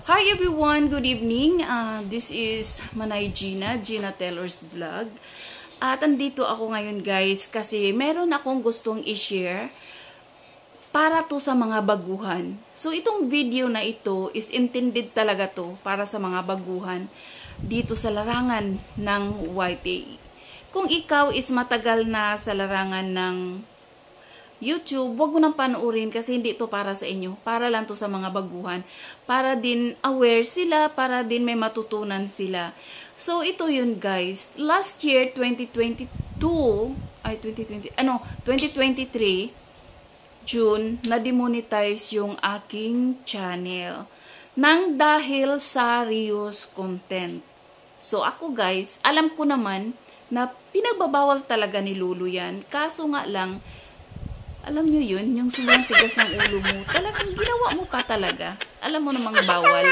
Hi everyone, good evening. This is Manay Gina Taylor's Vlog. At andito ako ngayon guys kasi meron akong gustong i-share para to sa mga baguhan. So itong video na ito is intended talaga to para sa mga baguhan dito sa larangan ng YT. Kung ikaw is matagal na sa larangan ng YouTube, wag mo nang panoorin kasi hindi ito para sa inyo. Para lang to sa mga baguhan. Para din aware sila, para din may matutunan sila. So, ito yun guys. Last year, 2023, June, na-demonetize yung aking channel. Nang dahil sa reuse content. So, ako guys, alam ko naman na pinagbabawal talaga ni Lulu yan. Kaso nga lang, alam nyo yun, yung sobrang tigas ng ulo mo, talagang ginawa mo pa talaga. Alam mo namang bawal.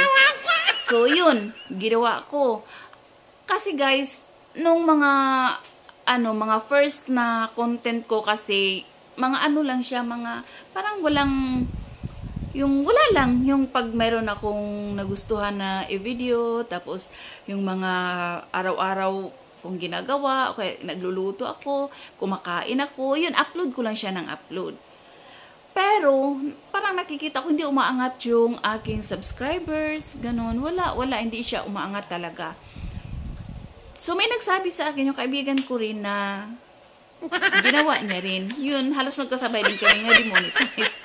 So, yun, ginawa ko. Kasi guys, nung mga first na content ko kasi, mga ano lang siya, mga, parang walang, wala lang, yung pag meron akong nagustuhan na i-video, tapos yung mga araw-araw, kung ginagawa, okay, nagluluto ako, kumakain ako, yun, upload ko lang siya ng upload. Pero, parang nakikita ko, hindi umaangat yung aking subscribers, ganun, wala, hindi siya umaangat talaga. So, may nagsabi sa akin, yung kaibigan ko rin na, ginawa niya rin, yun, halos nagkasabay din kami nga demonetize.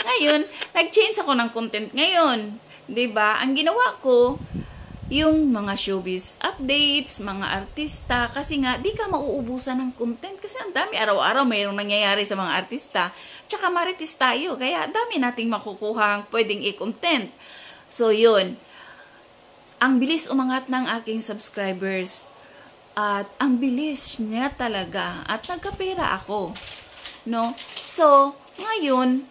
Ngayon, nag-change ako ng content ngayon, 'di ba? Ang ginawa ko, yung mga showbiz updates, mga artista, kasi nga, di ka mauubusan ng content. Kasi ang dami, araw-araw mayroong nangyayari sa mga artista. Tsaka marites tayo, kaya dami nating makukuhang pwedeng i-content. So, yun. Ang bilis umangat ng aking subscribers. At ang bilis niya talaga. At nagkapera ako. No? So, ngayon,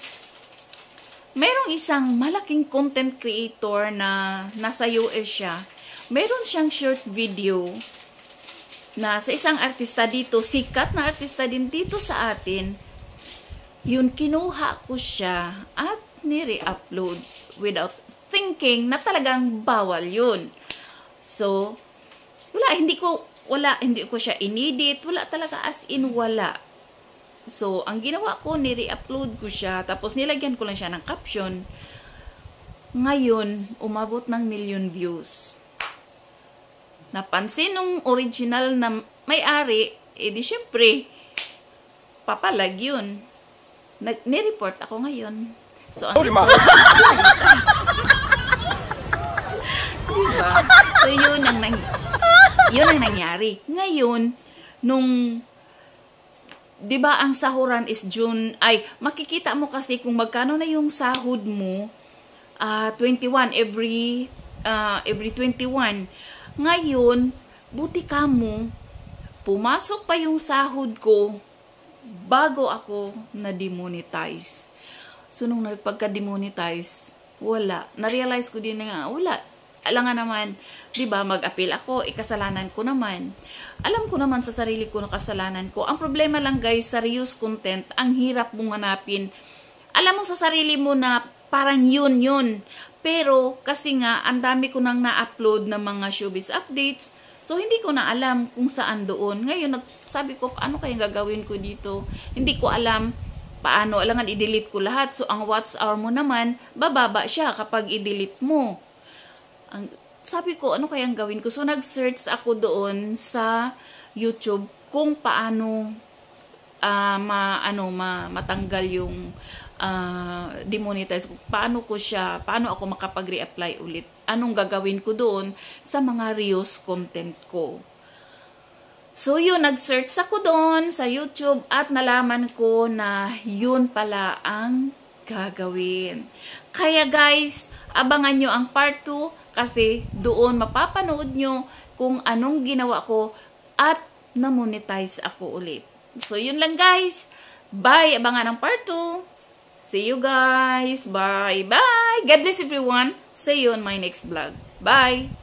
merong isang malaking content creator na nasa US siya. Meron siyang short video na sa isang artista dito, sikat na artista din dito sa atin. Yun, kinuha ko siya at nire-upload without thinking na talagang bawal yun. So, hindi ko siya inedit, wala talaga as in wala. So, ang ginawa ko, nire-upload ko siya, tapos nilagyan ko lang siya ng caption. Ngayon, umabot ng 1,000,000 views. Napansin nung original na may-ari, di syempre, papalag yun. Nireport ako ngayon. So, ang diba? So, yun ang nangyari. Ngayon, nung 'di ba ang sahuran is June, makikita mo kasi kung magkano na yung sahod mo, 21 every 21. Ngayon, buti ka mo, pumasok pa yung sahod ko bago ako na-demonetize. So, nung pagka-demonetize, wala. Na-realize ko din na wala. Alangan naman, 'di ba, mag-appeal ako, ikasalanan ko naman. Alam ko naman sa sarili ko na kasalanan ko. Ang problema lang guys, sa reuse content, ang hirap mong hanapin. Alam mo sa sarili mo na parang yun. Pero kasi nga, ang dami ko nang na-upload na mga showbiz updates. So, hindi ko na alam kung saan doon. Ngayon, sabi ko, paano kaya gagawin ko dito? Hindi ko alam paano. Alangan, i-delete ko lahat. So, ang watch hour mo naman, bababa siya kapag i-delete mo. Sabi ko, ano kayang gawin ko? So, nag-search ako doon sa YouTube kung paano matanggal yung demonetize. Paano ako makapag-reapply ulit? Anong gagawin ko doon sa mga reuse content ko? So, yun, nag-search ako doon sa YouTube at nalaman ko na yun pala ang gagawin. Kaya guys, abangan nyo ang part 2 kasi doon mapapanood nyo kung anong ginawa ko at na-monetize ako ulit. So, yun lang guys. Bye! Abangan ang part 2. See you guys. Bye! Bye! God bless everyone. See you on my next vlog. Bye!